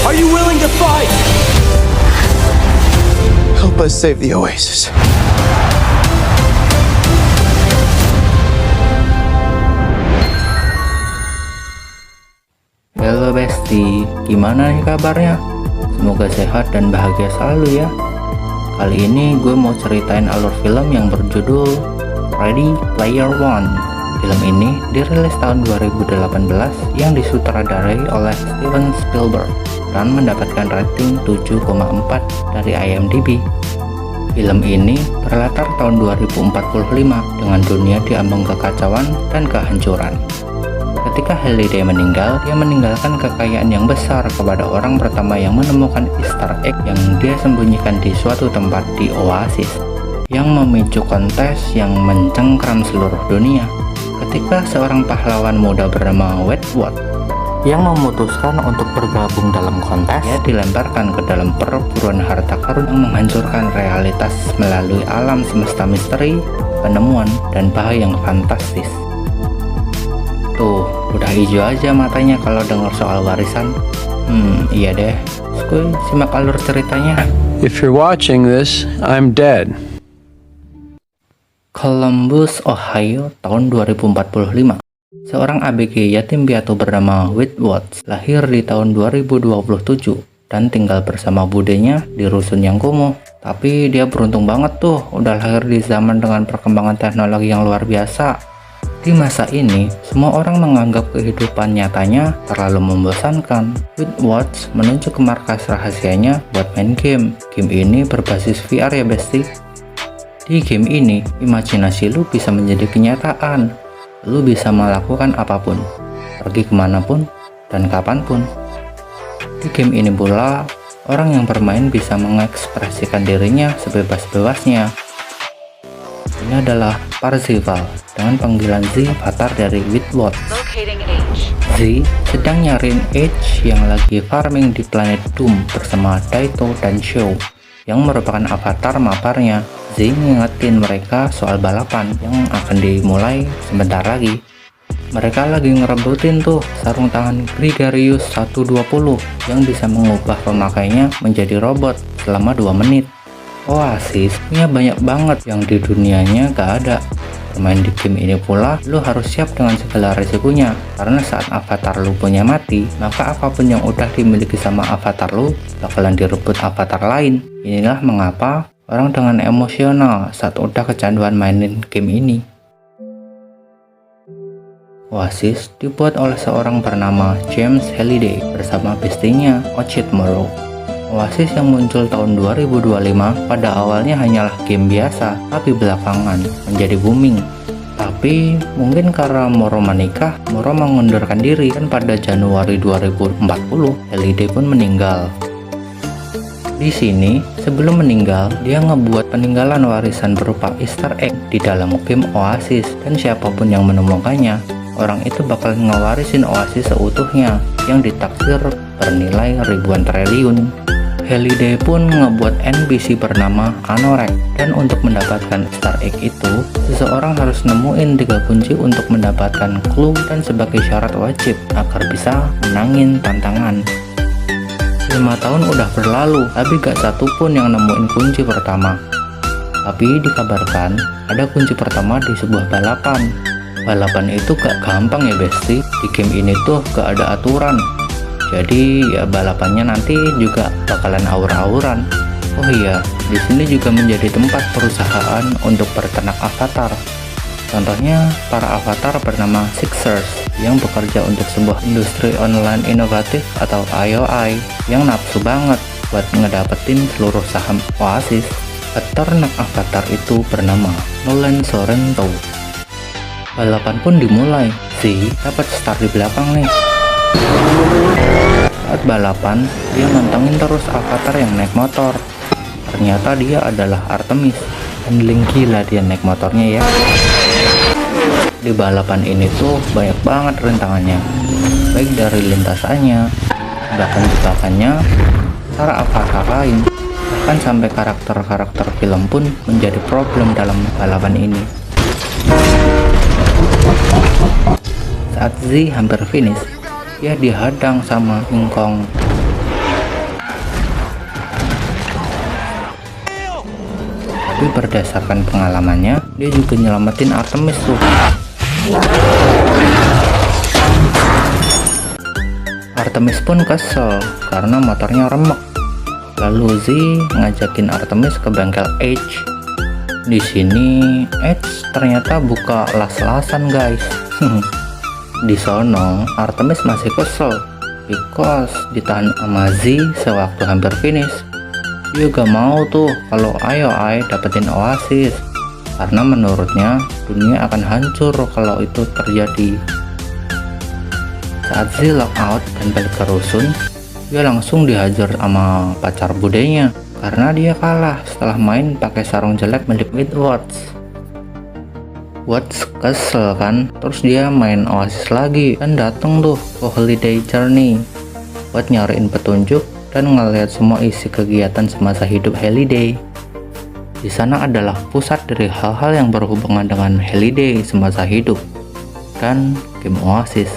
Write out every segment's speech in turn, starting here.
Are you willing to fight? Help us save the Oasis. Halo Besti, gimana nih kabarnya? Semoga sehat dan bahagia selalu ya. Kali ini gue mau ceritain alur film yang berjudul Ready Player One. Film ini dirilis tahun 2018 yang disutradarai oleh Steven Spielberg dan mendapatkan rating 7,4 dari IMDb. Film ini berlatar tahun 2045 dengan dunia diambang kekacauan dan kehancuran. Ketika Halliday meninggal, dia meninggalkan kekayaan yang besar kepada orang pertama yang menemukan Easter egg yang dia sembunyikan di suatu tempat di Oasis, yang memicu kontes yang mencengkram seluruh dunia. Ketika seorang pahlawan muda bernama Wedgwood yang memutuskan untuk bergabung dalam kontes, dia dilemparkan ke dalam perburuan harta karun yang menghancurkan realitas melalui alam semesta misteri, penemuan, dan bahaya yang fantastis. Tuh, udah hijau aja matanya kalau dengar soal warisan. Iya deh. Skuy, simak alur ceritanya. If you're watching this, I'm dead. Columbus, Ohio, tahun 2045. Seorang ABG yatim piatu bernama Wedgwood lahir di tahun 2027 dan tinggal bersama budenya di rusun yang kumuh. Tapi dia beruntung banget tuh, udah lahir di zaman dengan perkembangan teknologi yang luar biasa. Di masa ini, semua orang menganggap kehidupan nyatanya terlalu membosankan. Wedgwood menuju ke markas rahasianya buat main game. Game ini berbasis VR ya Besti. Di game ini, imajinasi lu bisa menjadi kenyataan. Lu bisa melakukan apapun, pergi kemanapun, dan kapanpun. Di game ini pula, orang yang bermain bisa mengekspresikan dirinya sebebas-bebasnya. Ini adalah Parzival dengan panggilan Z, avatar dari Wedgwood. Z sedang nyariin Edge yang lagi farming di planet Doom bersama Daito dan Show yang merupakan avatar maparnya. Z ngingetin mereka soal balapan yang akan dimulai sebentar lagi. Mereka lagi ngerebutin tuh sarung tangan Gregarious 120 yang bisa mengubah pemakainya menjadi robot selama 2 menit. Oasis punya banyak banget yang di dunianya gak ada. Bermain di game ini pula, lu harus siap dengan segala resikonya, karena saat avatar lu punya mati, maka apapun yang udah dimiliki sama avatar lu bakalan direbut avatar lain. Inilah mengapa orang dengan emosional saat udah kecanduan mainin game ini. Oasis dibuat oleh seorang bernama James Halliday bersama bestinya Ocit Morrow. Oasis yang muncul tahun 2025 pada awalnya hanyalah game biasa, tapi belakangan menjadi booming. Tapi mungkin karena Morrow menikah, Morrow mengundurkan diri, dan pada Januari 2040 Halliday pun meninggal. Di sini, sebelum meninggal, dia ngebuat peninggalan warisan berupa Easter egg di dalam game Oasis, dan siapapun yang menemukannya, orang itu bakal ngewarisin Oasis seutuhnya yang ditaksir bernilai ribuan triliun. Halliday pun ngebuat NPC bernama Anorek, dan untuk mendapatkan Easter egg itu, seseorang harus nemuin 3 kunci untuk mendapatkan clue dan sebagai syarat wajib agar bisa menangin tantangan. 5 tahun udah berlalu, tapi gak satupun yang nemuin kunci pertama. Tapi dikabarkan ada kunci pertama di sebuah balapan. Balapan itu gak gampang ya Besti. Di game ini tuh gak ada aturan. Jadi ya balapannya nanti juga bakalan aur-auran. Oh iya, di sini juga menjadi tempat perusahaan untuk berternak avatar. Contohnya para avatar bernama Sixers yang bekerja untuk sebuah industri online inovatif atau IOI yang nafsu banget buat ngedapetin seluruh saham Oasis. Peternak avatar itu bernama Nolan Sorrento. Balapan pun dimulai. Z dapat start di belakang nih. Saat balapan, dia mantengin terus avatar yang naik motor. Ternyata dia adalah Artemis. Handling gila dia naik motornya ya. Di balapan ini tuh banyak banget rintangannya, baik dari lintasannya, bahkan jebakannya, cara avatar lain, bahkan sampai karakter-karakter film pun menjadi problem dalam balapan ini. Saat Z hampir finish, dia dihadang sama King Kong. Tapi berdasarkan pengalamannya, dia juga nyelamatin Artemis tuh. Artemis pun kesel karena motornya remek. Lalu Z ngajakin Artemis ke bengkel Edge. Di sini Edge ternyata buka las-lasan guys. Di sono Artemis masih kesel because ditahan sama Z sewaktu hampir finish. Dia gak mau tuh kalau IOI dapetin Oasis, karena menurutnya dunia akan hancur kalau itu terjadi. Saat Z lockout dan balik ke rusun, dia langsung dihajar sama pacar budenya karena dia kalah setelah main pakai sarung jelek milik Watts. Watts kesel kan, terus dia main Oasis lagi dan dateng tuh ke Holiday Journey buat nyariin petunjuk dan ngeliat semua isi kegiatan semasa hidup Halliday. Di sana adalah pusat dari hal-hal yang berhubungan dengan Halliday semasa hidup dan game Oasis.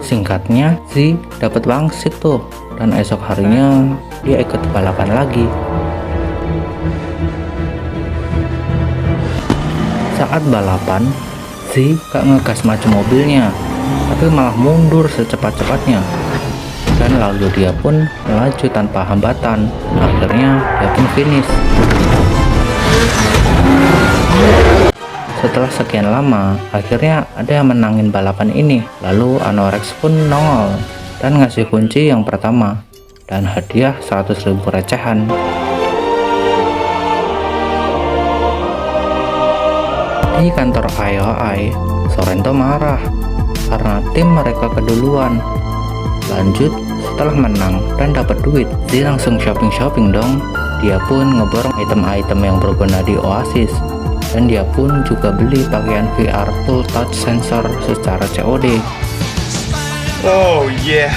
Singkatnya, Z dapat wangsit tuh, dan esok harinya dia ikut balapan lagi. Saat balapan, Z gak ngegas maju mobilnya, tapi malah mundur secepat-cepatnya. Dan lalu dia pun melaju tanpa hambatan. Akhirnya dia pun finish. Setelah sekian lama, akhirnya ada yang menangin balapan ini. Lalu Anorex pun nongol dan ngasih kunci yang pertama dan hadiah 100.000 recehan. Di kantor IOI, Sorrento marah karena tim mereka keduluan. Lanjut, setelah menang dan dapat duit, dia langsung shopping dong. Dia pun ngeborong item-item yang berguna di Oasis, dan dia pun juga beli pakaian VR full touch sensor secara COD. Oh yeah.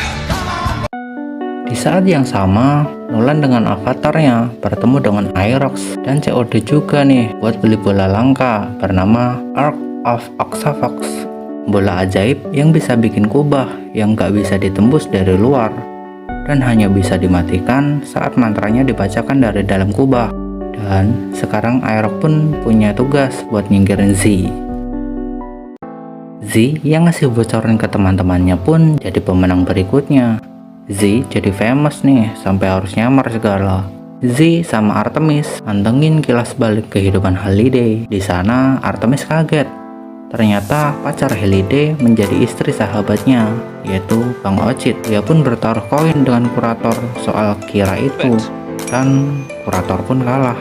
Di saat yang sama, Nolan dengan avatarnya bertemu dengan Aerox dan COD juga nih buat beli bola langka bernama Ark of Oxavox. Bola ajaib yang bisa bikin kubah yang gak bisa ditembus dari luar dan hanya bisa dimatikan saat mantranya dibacakan dari dalam kubah. Dan sekarang Aerox pun punya tugas buat nyingkirin Z. Z yang ngasih bocoran ke teman-temannya pun jadi pemenang berikutnya. Z jadi famous nih sampai harus nyamar segala. Z sama Artemis mantengin kilas balik kehidupan Halliday. Di sana Artemis kaget. Ternyata pacar Halliday menjadi istri sahabatnya, yaitu Bang Ocit. Dia pun bertaruh koin dengan kurator soal Kira itu, dan kurator pun kalah.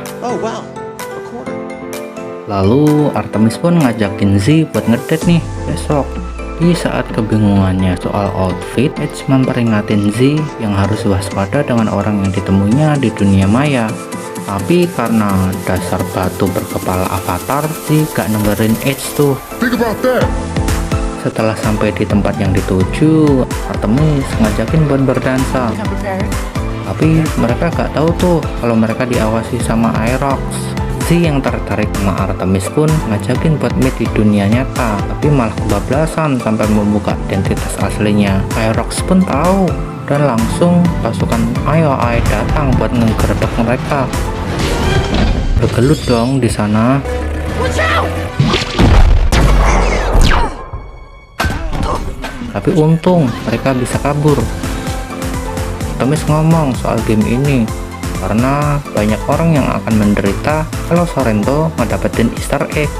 Lalu Artemis pun ngajakin Z buat ngedate nih besok. Di saat kebingungannya soal outfit, Edge memperingatin Z yang harus waspada dengan orang yang ditemuinya di dunia maya. Tapi karena dasar batu berkepala avatar, Z gak dengerin Edge tuh. Setelah sampai di tempat yang dituju, Artemis ngajakin buat berdansa. Tapi mereka gak tahu tuh kalau mereka diawasi sama Aerox. Z yang tertarik sama Artemis pun ngajakin buat meet di dunia nyata, tapi malah kebablasan sampai membuka identitas aslinya. Aerox pun tahu dan langsung pasukan IOI datang buat ngegerebek mereka. Bergelut dong di sana. Tapi untung mereka bisa kabur. Artemis ngomong soal game ini karena banyak orang yang akan menderita kalau Sorrento ngedapetin Easter egg.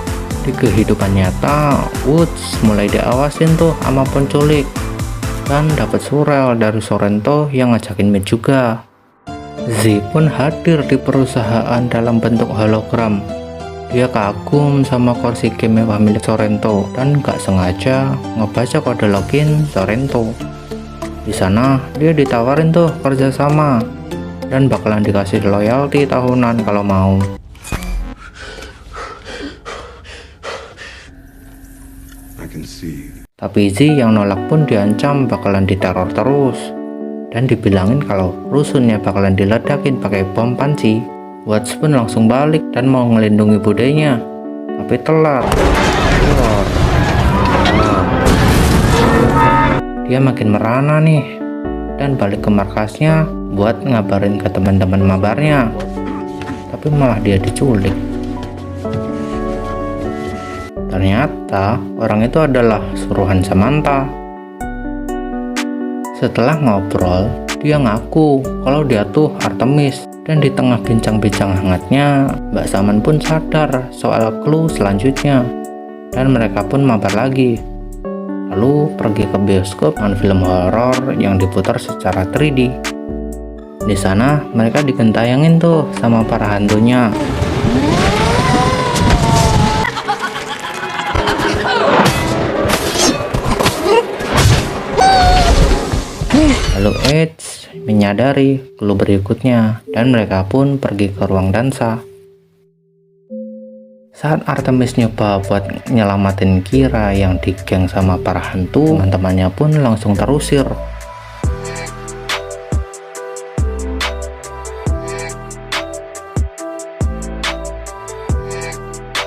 Di kehidupan nyata, Woods mulai diawasin tuh sama penculik dan dapat surel dari Sorrento yang ngajakin meet juga. Z pun hadir di perusahaan dalam bentuk hologram. Dia kagum sama kursi game mewah milik Sorrento dan gak sengaja ngebaca kode login Sorrento. Di sana dia ditawarin tuh kerjasama dan bakalan dikasih loyalty tahunan kalau mau. Tapi Z yang nolak pun diancam bakalan diteror terus dan dibilangin kalau rusunnya bakalan diledakin pakai bom panci. Watts pun langsung balik dan mau ngelindungi budenya, tapi telat. Dia makin merana nih dan balik ke markasnya buat ngabarin ke teman-teman mabarnya, tapi malah dia diculik. Ternyata orang itu adalah suruhan Samantha. Setelah ngobrol, dia ngaku kalau dia tuh Artemis. Dan di tengah bincang-bincang hangatnya, Mbak Saman pun sadar soal clue selanjutnya. Dan mereka pun mabar lagi. Lalu pergi ke bioskop nonton film horor yang diputar secara 3D. Di sana mereka digentayangin tuh sama para hantunya. Lalu Edge menyadari clue berikutnya dan mereka pun pergi ke ruang dansa. Saat Artemis nyoba buat nyelamatin Kira yang digeng sama para hantu, teman-temannya pun langsung terusir.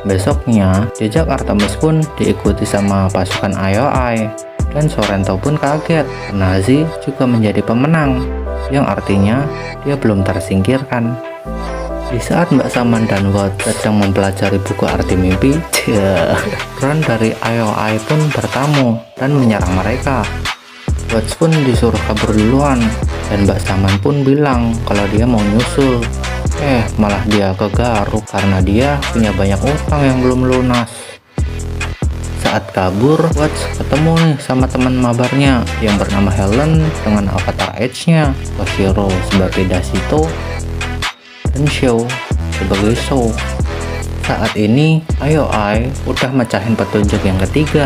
Besoknya, jejak Artemis pun diikuti sama pasukan IOI. Dan Sorrento pun kaget karena Z juga menjadi pemenang, yang artinya dia belum tersingkirkan. Di saat Mbak Saman dan Watt sedang mempelajari buku arti mimpi, Ron dari IOI pun bertamu dan menyerang mereka. Watt pun disuruh kabur duluan, dan Mbak Saman pun bilang kalau dia mau nyusul. Malah dia kegaruk karena dia punya banyak utang yang belum lunas. Saat kabur, Watts ketemu nih sama teman mabarnya yang bernama Helen dengan avatar Edge-nya, Toshiro sebagai Dashito, dan Show sebagai Show. Saat ini, IOI udah mecahin petunjuk yang ketiga.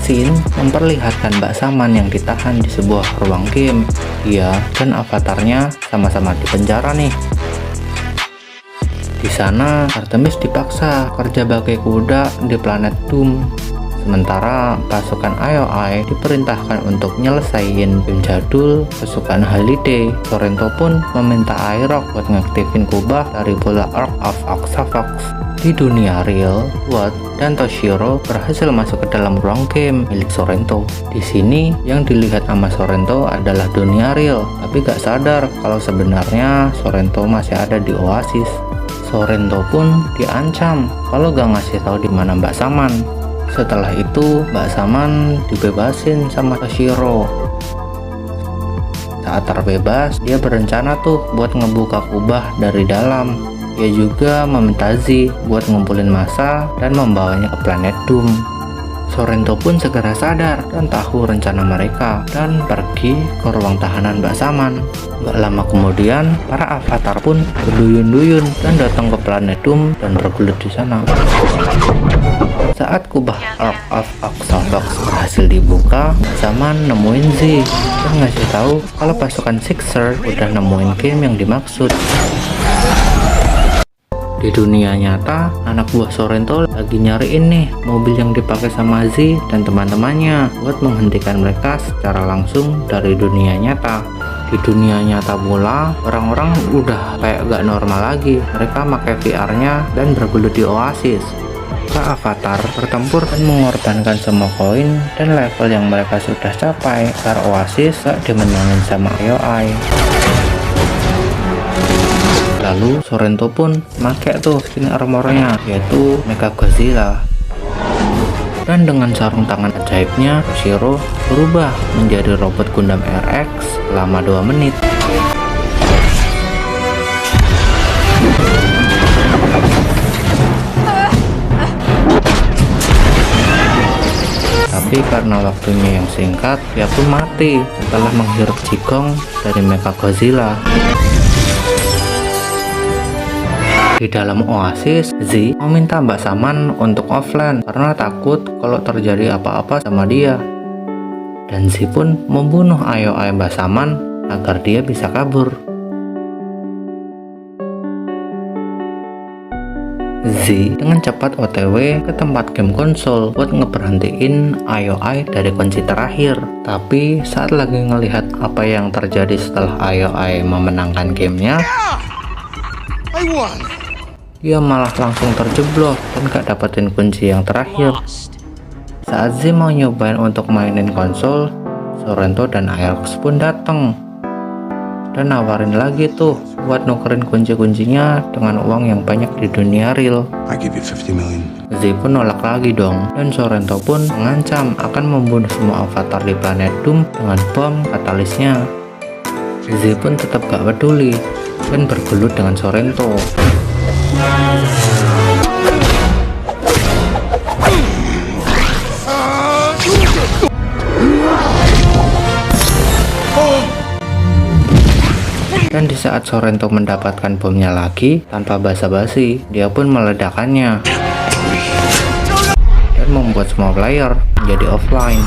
Scene memperlihatkan Mbak Saman yang ditahan di sebuah ruang game. Dia dan avatarnya sama-sama di penjara nih. Di sana, Artemis dipaksa kerja bagai kuda di planet Doom. Sementara pasukan IOI diperintahkan untuk nyelesain game jadul kesukaan Halliday. Sorrento pun meminta Airok buat ngaktifin kubah dari bola Ark of Oxavox. Di dunia real, Watt dan Toshiro berhasil masuk ke dalam ruang game milik Sorrento. Di sini, yang dilihat sama Sorrento adalah dunia real, tapi gak sadar kalau sebenarnya Sorrento masih ada di Oasis. Sorrento pun diancam kalau gak ngasih tahu di mana Mbak Saman. Setelah itu, Mbak Saman dibebasin sama Toshiro. Saat terbebas, dia berencana tuh buat ngebuka kubah dari dalam. Dia juga meminta Z buat ngumpulin massa dan membawanya ke planet Doom. Sorrento pun segera sadar dan tahu rencana mereka dan pergi ke ruang tahanan Mbak Saman. Gak lama kemudian, para avatar pun berduyun-duyun dan datang ke planet Doom dan bergulut di sana. Saat kubah Ark of Oxavox berhasil dibuka, Mbak Saman nemuin Z dan ngasih tahu kalau pasukan Sixer udah nemuin game yang dimaksud. Di dunia nyata, anak buah Sorrento lagi nyariin nih mobil yang dipakai sama Z dan teman-temannya buat menghentikan mereka secara langsung dari dunia nyata. Di dunia nyata pula, orang-orang udah kayak gak normal lagi. Mereka pakai VR-nya dan bergulut di Oasis. Para avatar bertempur dan mengorbankan semua koin dan level yang mereka sudah capai agar Oasis gak dimenangin sama IOI. Lalu Sorrento pun make tuh skin armornya, yaitu Mega Godzilla. Dan dengan sarung tangan ajaibnya, Toshiro berubah menjadi robot Gundam RX selama 2 menit. Tapi karena waktunya yang singkat, dia pun mati setelah menghirup jigong dari Mega Godzilla. Di dalam Oasis, Z meminta Mbak Saman untuk offline karena takut kalau terjadi apa-apa sama dia. Dan Z pun membunuh IOI Mbak Saman agar dia bisa kabur. Z dengan cepat OTW ke tempat game konsol buat ngeberhentiin IOI dari kunci terakhir. Tapi saat lagi ngelihat apa yang terjadi setelah IOI memenangkan gamenya, dia malah langsung terjeblok dan gak dapetin kunci yang terakhir. Saat Z mau nyobain untuk mainin konsol, Sorrento dan Ajax pun datang. dan nawarin lagi tuh buat nukerin kunci-kuncinya dengan uang yang banyak di dunia real. I give you 50 million. Z pun nolak lagi dong, dan Sorrento pun mengancam akan membunuh semua avatar di planet Doom dengan bom katalisnya. Z pun tetap gak peduli dan bergelut dengan Sorrento. Dan di saat Sorrento mendapatkan bomnya lagi, tanpa basa-basi, dia pun meledakkannya dan membuat semua player menjadi offline.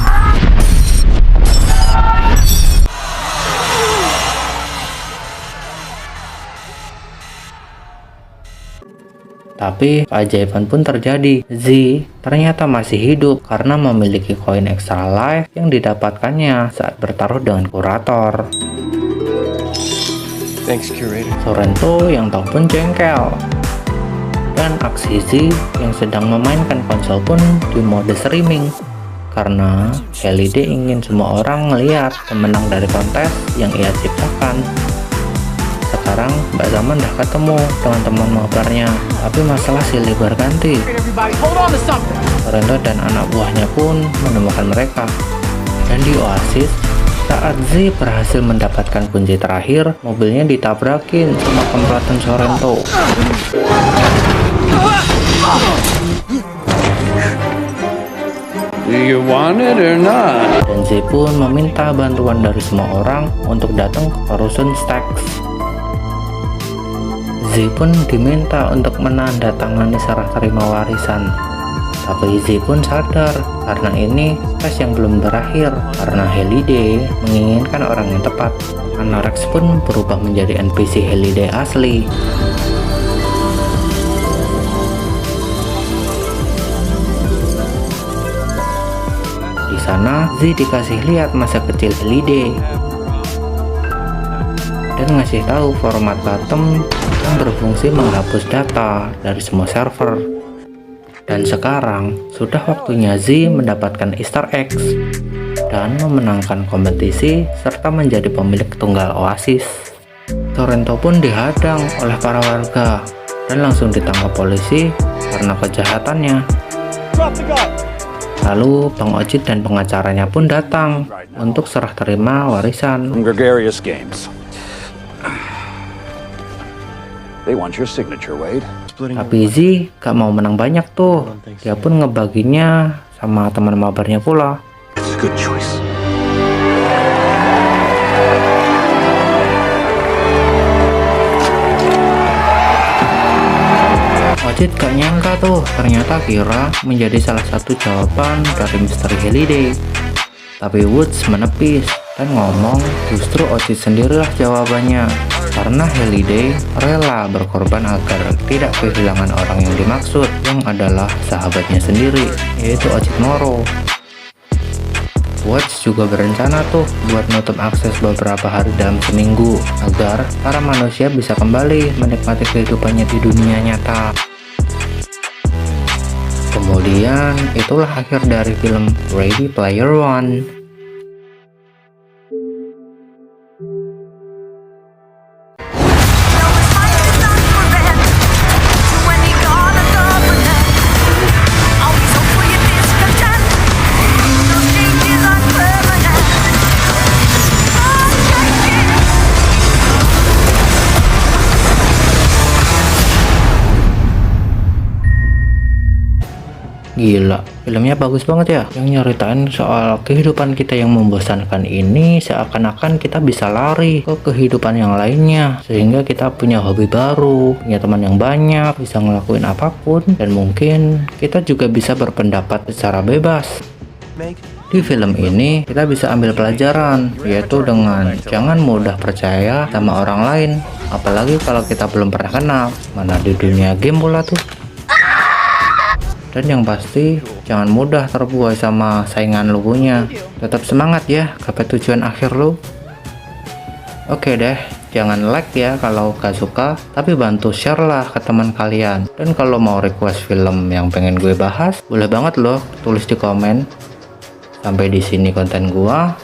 Tapi keajaiban pun terjadi. Z ternyata masih hidup karena memiliki koin extra life yang didapatkannya saat bertaruh dengan kurator. Thanks, curator. Sorrento yang tahu pun jengkel. Dan aksi Z yang sedang memainkan konsol pun di mode streaming karena Halliday ingin semua orang melihat pemenang dari kontes yang ia ciptakan. Sekarang Mbak Zaman udah ketemu dengan teman mabarnya, tapi masalah silih berganti. Sorrento dan anak buahnya pun menemukan mereka. Dan di Oasis, saat Z berhasil mendapatkan kunci terakhir, mobilnya ditabrakin sama komplotan Sorrento. Do you want it or not? Dan Z pun meminta bantuan dari semua orang untuk datang ke Corrosion Stacks. Z pun diminta untuk menandatangani serah terima warisan. Tapi Z pun sadar karena ini tes yang belum berakhir, karena Halliday menginginkan orang yang tepat. Karena Rex pun berubah menjadi NPC Halliday asli. Di sana Z dikasih lihat masa kecil Halliday dan ngasih tahu format bottom yang berfungsi menghapus data dari semua server. Dan sekarang sudah waktunya Z mendapatkan Easter eggs dan memenangkan kompetisi serta menjadi pemilik tunggal Oasis. Sorrento pun dihadang oleh para warga dan langsung ditangkap polisi karena kejahatannya. Lalu Bang Ocit dan pengacaranya pun datang untuk serah terima warisan. Gregarious Games. They want your signature, Wade. Tapi Z gak mau menang banyak tuh. Dia pun ngebaginya sama teman mabarnya pula. It's a good choice. Ocit gak nyangka tuh, ternyata Kira menjadi salah satu jawaban dari misteri Halliday. Tapi Woods menepis dan ngomong justru Ocit sendirilah jawabannya, karena Halliday rela berkorban agar tidak kehilangan orang yang dimaksud, yang adalah sahabatnya sendiri, yaitu Orochimaru. Woods juga berencana tuh buat nutup akses beberapa hari dalam seminggu agar para manusia bisa kembali menikmati kehidupannya di dunia nyata. Kemudian itulah akhir dari film Ready Player One. Gila, filmnya bagus banget ya, yang nyeritain soal kehidupan kita yang membosankan ini seakan-akan kita bisa lari ke kehidupan yang lainnya, sehingga kita punya hobi baru, punya teman yang banyak, bisa ngelakuin apapun, dan mungkin kita juga bisa berpendapat secara bebas. Di film ini kita bisa ambil pelajaran, yaitu dengan jangan mudah percaya sama orang lain, apalagi kalau kita belum pernah kenal, mana di dunia game pula tuh. Dan yang pasti jangan mudah terbuai sama saingan lu punya. Tetap semangat ya, gapai tujuan akhir lu. Oke deh, jangan like ya kalau gak suka, tapi bantu share lah ke teman kalian. Dan kalau mau request film yang pengen gue bahas, boleh banget loh tulis di komen. Sampai di sini konten gua.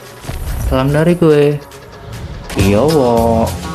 Salam dari gue. Yowo.